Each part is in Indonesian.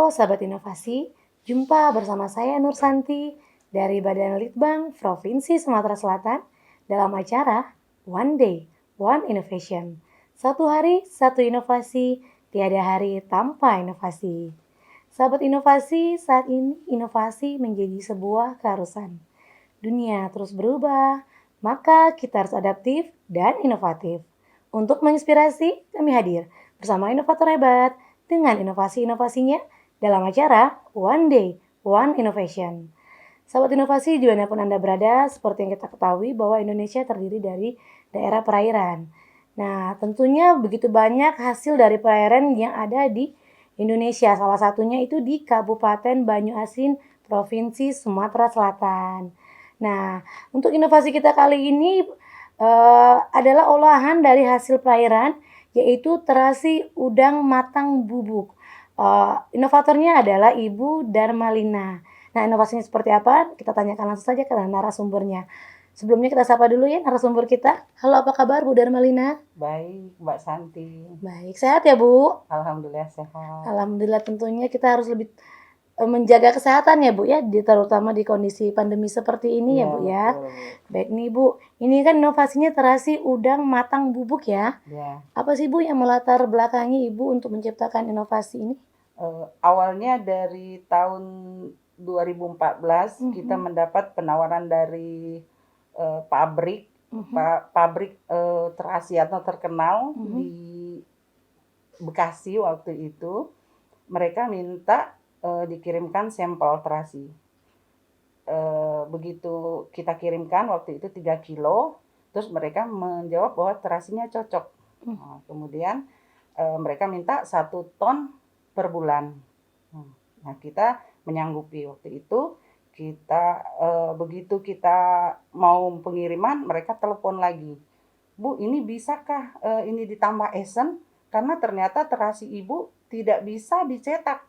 sahabat inovasi, jumpa bersama saya Nur Santi dari Badan Litbang Provinsi Sumatera Selatan dalam acara One Day, One Innovation. Satu hari, satu inovasi, tiada hari tanpa inovasi. Sahabat inovasi, saat ini inovasi menjadi sebuah keharusan. Dunia terus berubah, maka kita harus adaptif dan inovatif. Untuk menginspirasi, kami hadir bersama inovator hebat dengan inovasi-inovasinya dalam acara One Day, One Innovation. Sahabat inovasi, dimanapun Anda berada, seperti yang kita ketahui bahwa Indonesia terdiri dari daerah perairan. Nah, tentunya begitu banyak hasil dari perairan yang ada di Indonesia. Salah satunya itu di Kabupaten Banyuasin, Provinsi Sumatera Selatan. Nah, untuk inovasi kita kali ini adalah olahan dari hasil perairan, yaitu terasi udang matang bubuk. Inovatornya adalah Ibu Darmalina. Nah, inovasinya seperti apa? Kita tanyakan langsung saja ke narasumbernya. Sebelumnya kita sapa dulu ya narasumber kita. Halo, apa kabar Bu Darmalina? Baik, Mbak Santi. Baik, sehat ya Bu? Alhamdulillah sehat. Alhamdulillah, tentunya kita harus lebih menjaga kesehatan ya Bu ya, terutama di kondisi pandemi seperti ini ya Bu ya. Betul, Bu. Baik nih Bu, ini kan inovasinya terasi udang matang bubuk ya. Ya, Apa sih Bu yang melatar belakangi Ibu untuk menciptakan inovasi ini? awalnya dari tahun 2014 kita mendapat penawaran dari pabrik terasi atau terkenal di Bekasi waktu itu. Mereka minta dikirimkan sampel terasi. Begitu kita kirimkan waktu itu 3 kilo, terus mereka menjawab bahwa terasinya cocok. Nah, kemudian mereka minta 1 ton per bulan. Nah, kita menyanggupi waktu itu. Begitu kita mau pengiriman, mereka telepon lagi. Bu, ini bisakah ini ditambah esen? Karena ternyata terasi Ibu tidak bisa dicetak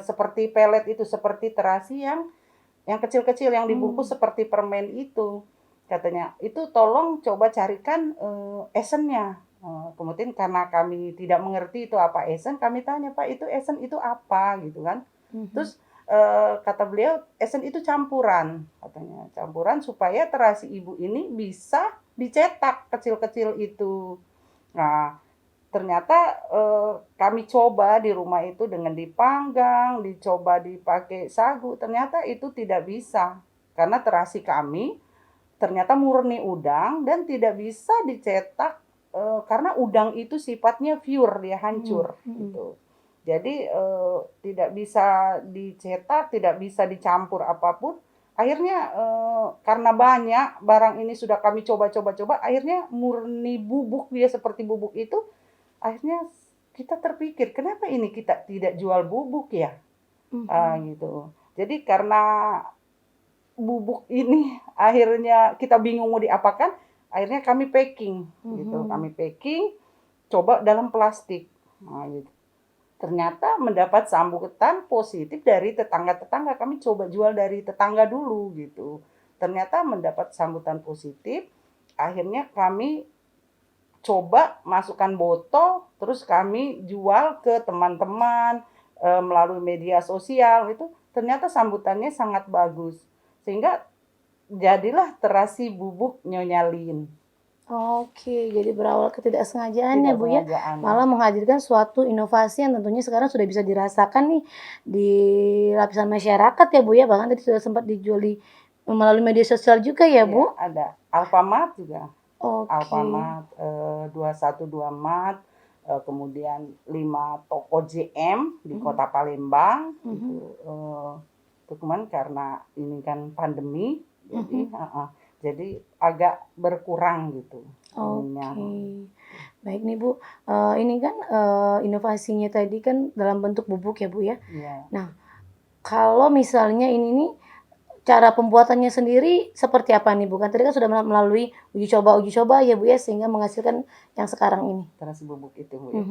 seperti pelet itu, seperti terasi yang kecil-kecil yang dibungkus seperti permen itu. Katanya, itu tolong coba carikan esennya. Kemudian karena kami tidak mengerti itu apa esen, kami tanya, Pak, itu esen itu apa gitu kan. Terus kata beliau, esen itu campuran, katanya. Campuran supaya terasi Ibu ini bisa dicetak kecil-kecil itu. Nah, ternyata kami coba di rumah itu dengan dipanggang, dicoba dipakai sagu, ternyata itu tidak bisa. Karena terasi kami ternyata murni udang dan tidak bisa dicetak karena udang itu sifatnya pure, dia hancur gitu. Jadi tidak bisa dicetak, tidak bisa dicampur apapun. Akhirnya karena banyak barang ini sudah kami coba-coba, akhirnya murni bubuk, dia seperti bubuk itu. Akhirnya kita terpikir, kenapa ini kita tidak jual bubuk ya? Gitu. Jadi karena bubuk ini akhirnya kita bingung mau diapakan, akhirnya kami packing gitu. Kami packing, coba dalam plastik. Nah, gitu. Ternyata mendapat sambutan positif dari tetangga-tetangga. Kami coba jual dari tetangga dulu gitu. Ternyata mendapat sambutan positif. Akhirnya kami coba masukkan botol, terus kami jual ke teman-teman melalui media sosial itu. Ternyata sambutannya sangat bagus. Sehingga jadilah terasi bubuk Nyonya Lin. Oke, jadi berawal ketidaksengajaan ya Tidak Bu ya, sengaja. malah menghadirkan suatu inovasi yang tentunya sekarang sudah bisa dirasakan nih di lapisan masyarakat ya Bu ya, bahkan tadi sudah sempat dijual melalui media sosial juga ya Bu? Ya, ada Alfamart juga. Oke. Alfamart 212 Mart, kemudian 5 toko JM di Kota Palembang gitu. Itu kemarin karena ini kan pandemi, jadi agak berkurang gitu. Oke. Baik nih Bu, ini kan inovasinya tadi kan dalam bentuk bubuk ya Bu ya. Ya. Nah, kalau misalnya ini nih cara pembuatannya sendiri seperti apa nih Bu? Kan tadi kan sudah melalui uji coba ya Bu ya, sehingga menghasilkan yang sekarang ini. Terasi bubuk itu Bu ya.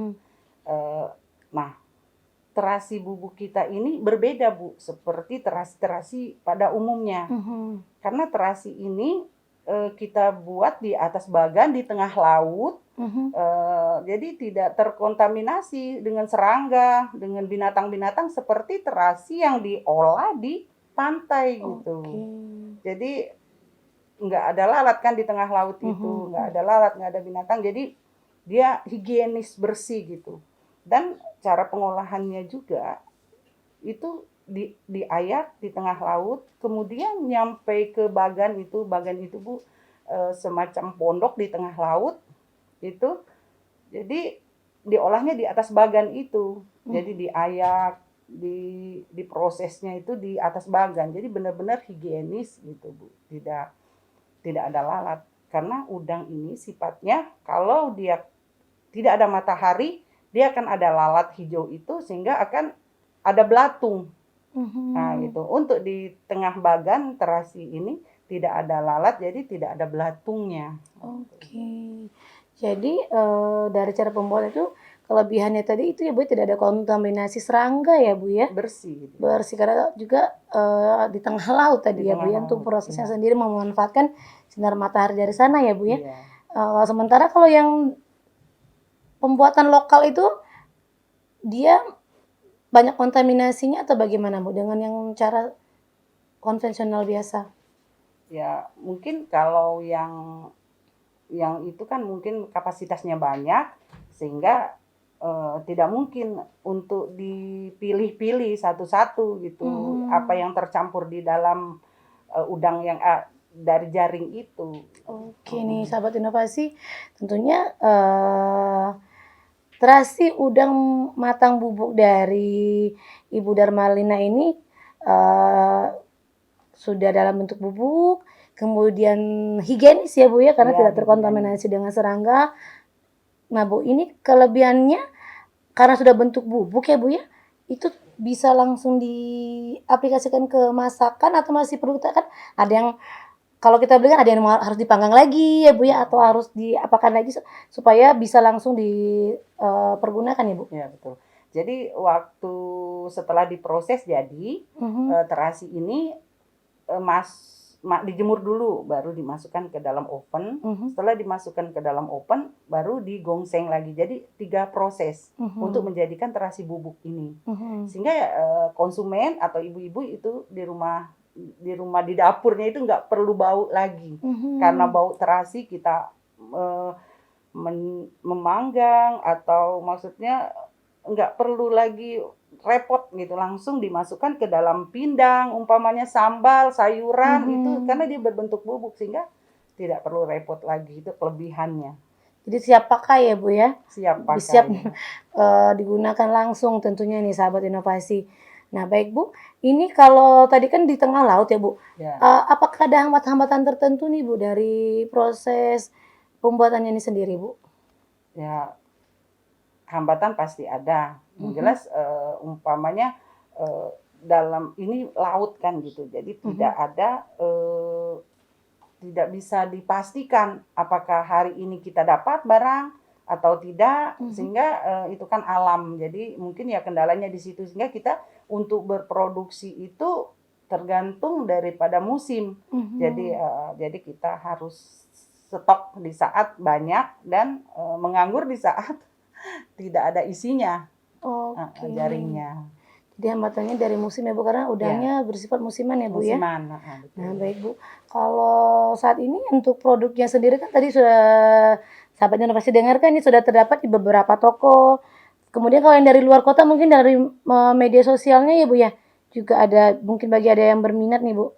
Nah, terasi bubuk kita ini berbeda Bu, seperti terasi-terasi pada umumnya. Karena terasi ini kita buat di atas bagan di tengah laut, Mhm. jadi tidak terkontaminasi dengan serangga, dengan binatang-binatang seperti terasi yang diolah di pantai Oke. gitu. Jadi nggak ada lalat kan di tengah laut itu, nggak Mhm. ada lalat, nggak ada binatang, jadi dia higienis, bersih gitu. Dan cara pengolahannya juga itu diayak di tengah laut, kemudian nyampe ke bagan itu Bu, semacam pondok di tengah laut itu, jadi diolahnya di atas bagan itu. Mhm. Jadi diayak, diprosesnya itu di atas bagan. Jadi benar-benar higienis gitu Bu, tidak tidak ada lalat. Karena udang ini sifatnya kalau dia tidak ada matahari, dia akan ada lalat hijau itu sehingga akan ada belatung. Nah, Mhm. gitu. Untuk di tengah bagan terasi ini tidak ada lalat, jadi tidak ada belatungnya. Oke. Jadi, dari cara pembuatan itu kelebihannya tadi itu ya Bu, tidak ada kontaminasi serangga ya Bu ya? Bersih dia. Bersih karena juga, di tengah laut Di tadi ya Bu tengah ya, untuk laut, prosesnya iya. sendiri memanfaatkan sinar matahari dari sana ya Bu ya? Iya. Sementara kalau yang pembuatan lokal itu dia banyak kontaminasinya atau bagaimana Bu, dengan yang cara konvensional biasa? Ya, mungkin kalau yang itu kan mungkin kapasitasnya banyak sehingga tidak mungkin untuk dipilih-pilih satu-satu gitu apa Mhm. yang tercampur di dalam udang yang dari jaring itu. Oke nih sahabat inovasi, tentunya, terasi udang matang bubuk dari Ibu Darmalina ini, eee, sudah dalam bentuk bubuk, kemudian higienis ya Bu ya, karena Iya, tidak higienis. terkontaminasi dengan serangga. Nah Bu, ini kelebihannya karena sudah bentuk bubuk ya Bu ya, itu bisa langsung diaplikasikan ke masakan atau masih perlu kita kan ada yang kalau kita beli kan ada yang harus dipanggang lagi ya Bu ya, atau harus diapakan lagi supaya bisa langsung pergunakan ya Bu? Ya, betul. Jadi waktu setelah diproses jadi Mhm. terasi ini dijemur dulu, baru dimasukkan ke dalam oven. Mhm. Setelah dimasukkan ke dalam oven, baru digongseng lagi. Jadi 3 proses untuk Mhm. menjadikan terasi bubuk ini. Mhm. Sehingga konsumen atau ibu-ibu itu di dapurnya itu nggak perlu bau lagi. Karena Mhm. bau terasi kita memanggang atau maksudnya nggak perlu lagi repot gitu, langsung dimasukkan ke dalam pindang, umpamanya sambal, sayuran itu Mhm. karena dia berbentuk bubuk sehingga tidak perlu repot lagi, itu kelebihannya. Jadi siap pakai ya Bu ya? Siap Siap, pakai. digunakan langsung tentunya nih sahabat inovasi. Nah baik Bu, ini kalau tadi kan di tengah laut ya Bu, Ya, apakah ada hambatan-hambatan tertentu nih Bu dari proses pembuatannya ini sendiri Bu? ya hambatan pasti ada. Yang Mhm. jelas umpamanya dalam ini laut kan gitu, jadi Mhm. tidak bisa dipastikan apakah hari ini kita dapat barang atau tidak, Mhm. sehingga itu kan alam. Jadi mungkin ya kendalanya di situ, sehingga kita untuk berproduksi itu tergantung daripada musim. Jadi, Mhm. jadi kita harus stok di saat banyak dan menganggur di saat tidak ada isinya, Oke. jaringnya. Jadi hambatannya dari musim ya Bu, karena Ya, udangnya bersifat musiman ya Bu ya? musiman, Nah betul. baik Bu, kalau saat ini untuk produknya sendiri kan tadi sudah sahabat inovasi dengarkan ini sudah terdapat di beberapa toko. Kemudian kalau yang dari luar kota mungkin dari, media sosialnya ya Bu ya? Juga ada mungkin bagi ada yang berminat nih Bu?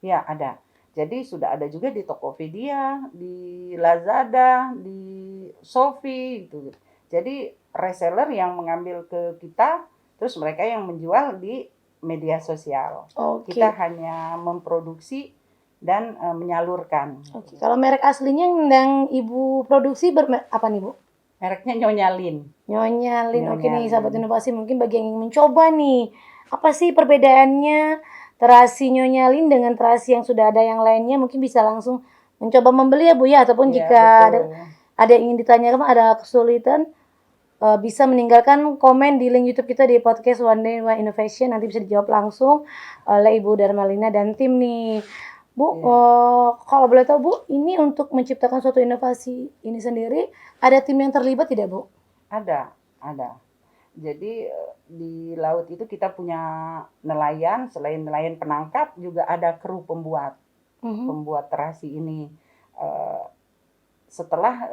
Ya, ada. Jadi sudah ada juga di Tokopedia, di Lazada, di Shopee gitu. Jadi reseller yang mengambil ke kita, terus mereka yang menjual di media sosial. Kita Oke. hanya memproduksi dan menyalurkan. Oke, kalau merek aslinya yang Ibu produksi apa nih Bu? Mereknya Nyonya Lin. Nyonya Lin, oke Nyonya nih sahabat Lin. inovasi mungkin bagi yang ingin mencoba nih, apa sih perbedaannya terasi Nyonya Lin dengan terasi yang sudah ada yang lainnya mungkin bisa langsung mencoba membeli ya Bu ya, ataupun Iya, jika ada betul. ada yang ingin ditanyakan ada kesulitan, bisa meninggalkan komen di link YouTube kita di podcast One Day One Innovation, nanti bisa dijawab langsung oleh Ibu Darmalina dan tim nih. Bu, Iya. kalau boleh tahu Bu, ini untuk menciptakan suatu inovasi ini sendiri, ada tim yang terlibat tidak Bu? Ada, ada. Jadi di laut itu kita punya nelayan, selain nelayan penangkap juga ada kru pembuat, Mhm. pembuat terasi ini. Eh, Setelah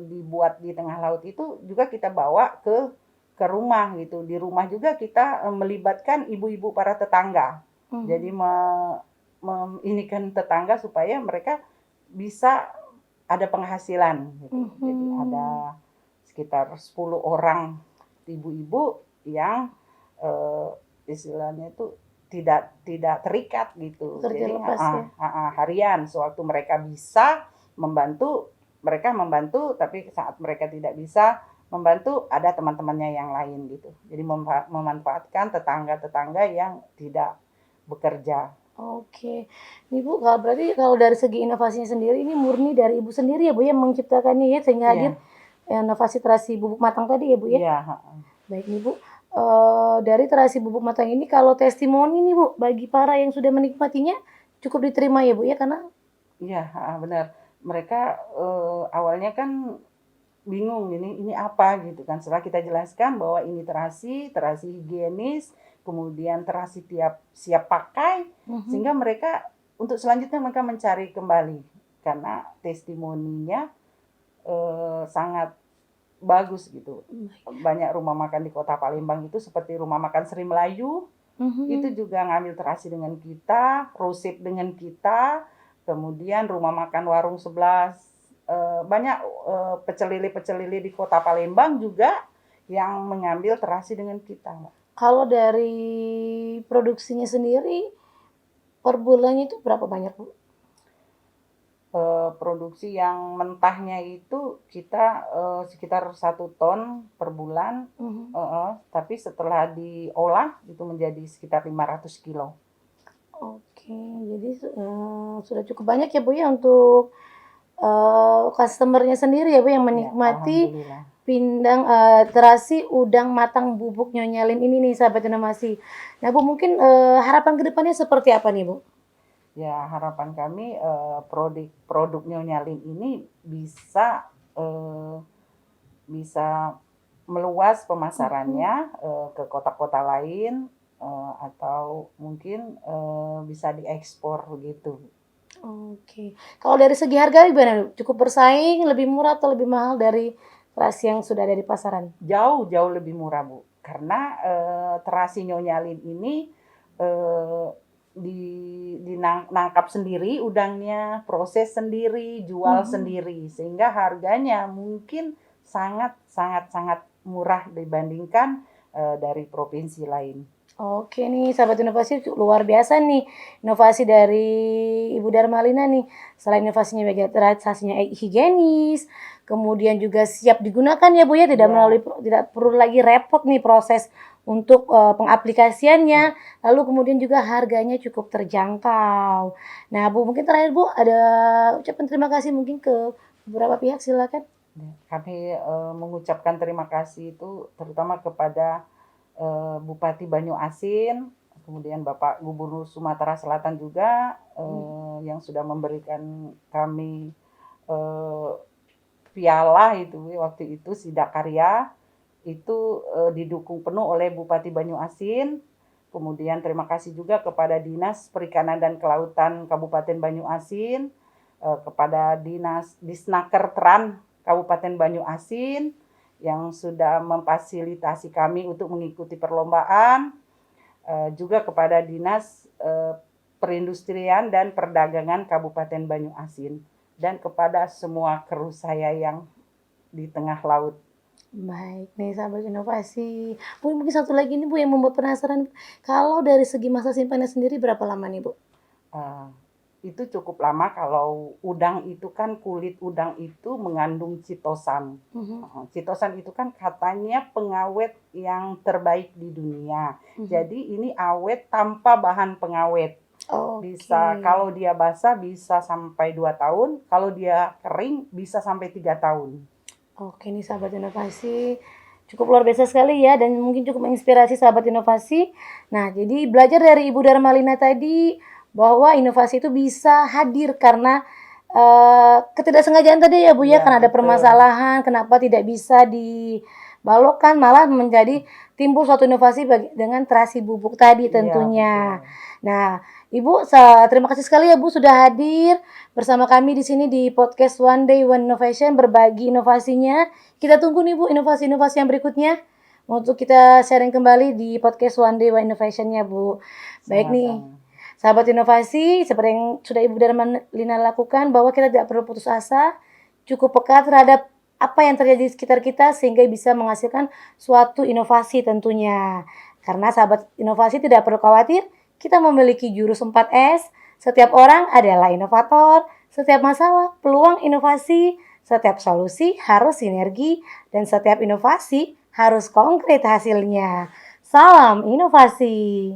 dibuat di tengah laut itu juga kita bawa ke rumah gitu. Di rumah juga kita melibatkan ibu-ibu para tetangga. Jadi Mhm. inikan tetangga supaya mereka bisa ada penghasilan gitu. Jadi Mhm. ada sekitar 10 orang ibu-ibu yang eh, istilahnya itu tidak tidak terikat gitu. Kerja Jadi lepas ya. harian sewaktu mereka bisa membantu, mereka membantu, tapi saat mereka tidak bisa membantu ada teman-temannya yang lain gitu. Jadi memanfaatkan tetangga-tetangga yang tidak bekerja. Oke. Nih Bu, kalau berarti kalau dari segi inovasinya sendiri ini murni dari Ibu sendiri ya Bu yang menciptakannya ya sehingga hadir Iya, inovasi terasi bubuk matang tadi ya Bu ya? iya, Baik nih Bu, dari terasi bubuk matang ini kalau testimoni nih Bu, bagi para yang sudah menikmatinya cukup diterima ya Bu ya? Karena iya, benar. Mereka awalnya kan bingung ini apa gitu kan. Setelah kita jelaskan bahwa ini terasi, terasi higienis, kemudian terasi siap pakai, mhm, sehingga mereka untuk selanjutnya mereka mencari kembali karena testimoninya sangat bagus gitu. baik, Banyak rumah makan di Kota Palembang itu seperti rumah makan Sri Melayu, itu mhm. juga ngambil terasi dengan kita, rusip dengan kita, kemudian rumah makan warung sebelah, banyak pecel lele di Kota Palembang juga yang mengambil terasi dengan kita, Mbak. Kalau dari produksinya sendiri, per bulannya itu berapa banyak Bu? Produksi yang mentahnya itu kita sekitar 1 ton per bulan, Mhm. tapi setelah diolah itu menjadi sekitar 500 kilo. Oke, jadi sudah cukup banyak ya Bu ya untuk, customer-nya sendiri ya Bu yang Ya, menikmati alhamdulillah. terasi udang matang bubuk Nyonya Lin ini nih sahabat inovasi. Nah Bu mungkin, harapan ke depannya seperti apa nih Bu? Ya, harapan kami produk Nyonya Lin ini bisa eh, bisa meluas Mhm. pemasarannya ke kota-kota lain atau mungkin bisa diekspor gitu. Oke. Kalau dari segi harga gimana, cukup bersaing, lebih murah atau lebih mahal dari terasi yang sudah ada di pasaran? Jauh jauh lebih murah, Bu, karena terasi Nyonya Lin ini eh, nangkap sendiri udangnya, proses sendiri, jual Mhm. sendiri, sehingga harganya mungkin sangat sangat sangat murah dibandingkan dari provinsi lain. Oke nih sahabat inovasi luar biasa nih, inovasi dari Ibu Darmalina nih. Selain inovasinya vegetasinya higienis, kemudian juga siap digunakan ya Bu ya, Ya, tidak perlu lagi repot nih proses untuk, pengaplikasiannya, ya. lalu kemudian juga harganya cukup terjangkau. Nah Bu, mungkin terakhir Bu, ada ucapan terima kasih mungkin ke beberapa pihak, silakan. Kami mengucapkan terima kasih itu terutama kepada Bupati Banyuasin, kemudian Bapak Gubernur Sumatera Selatan juga Mhm. yang sudah memberikan kami eh, piala itu waktu itu Sidakarya itu didukung penuh oleh Bupati Banyuasin. Kemudian terima kasih juga kepada Dinas Perikanan dan Kelautan Kabupaten Banyuasin, kepada Dinas Disnaker Tran Kabupaten Banyuasin yang sudah memfasilitasi kami untuk mengikuti perlombaan, juga kepada Dinas Perindustrian dan Perdagangan Kabupaten Banyuasin dan kepada semua kru saya yang di tengah laut. Baik nih sahabat inovasi. Bu, mungkin satu lagi nih Bu yang membuat penasaran, kalau dari segi masa simpannya sendiri berapa lama nih Bu? Uh, itu cukup lama kalau udang itu kan kulit udang itu mengandung chitosan. Mhm, Chitosan itu kan katanya pengawet yang terbaik di dunia. mhm. Jadi ini awet tanpa bahan pengawet. Oke. Bisa kalau dia basah bisa sampai 2 tahun, kalau dia kering bisa sampai 3 tahun. Oke nih sahabat inovasi, cukup luar biasa sekali ya dan mungkin cukup menginspirasi sahabat inovasi. Nah, jadi belajar dari Ibu Darmalina tadi bahwa inovasi itu bisa hadir karena ketidaksengajaan tadi ya Bu ya, Iya, karena ada betul. permasalahan, kenapa tidak bisa dibalokkan, malah menjadi timbul suatu inovasi dengan terasi bubuk tadi Iya, tentunya. betul. Nah, Ibu, terima kasih sekali ya Bu sudah hadir bersama kami di sini di podcast One Day One Innovation, berbagi inovasinya. Kita tunggu nih Bu inovasi-inovasi yang berikutnya untuk kita sharing kembali di podcast One Day One Innovation-nya Bu. Baik nih, Sama-sama. sahabat inovasi, seperti yang sudah Ibu Darmalina lakukan, bahwa kita tidak perlu putus asa, cukup peka terhadap apa yang terjadi di sekitar kita sehingga bisa menghasilkan suatu inovasi tentunya. Karena sahabat inovasi tidak perlu khawatir, kita memiliki jurus 4S, setiap orang adalah inovator, setiap masalah peluang inovasi, setiap solusi harus sinergi, dan setiap inovasi harus konkret hasilnya. Salam inovasi.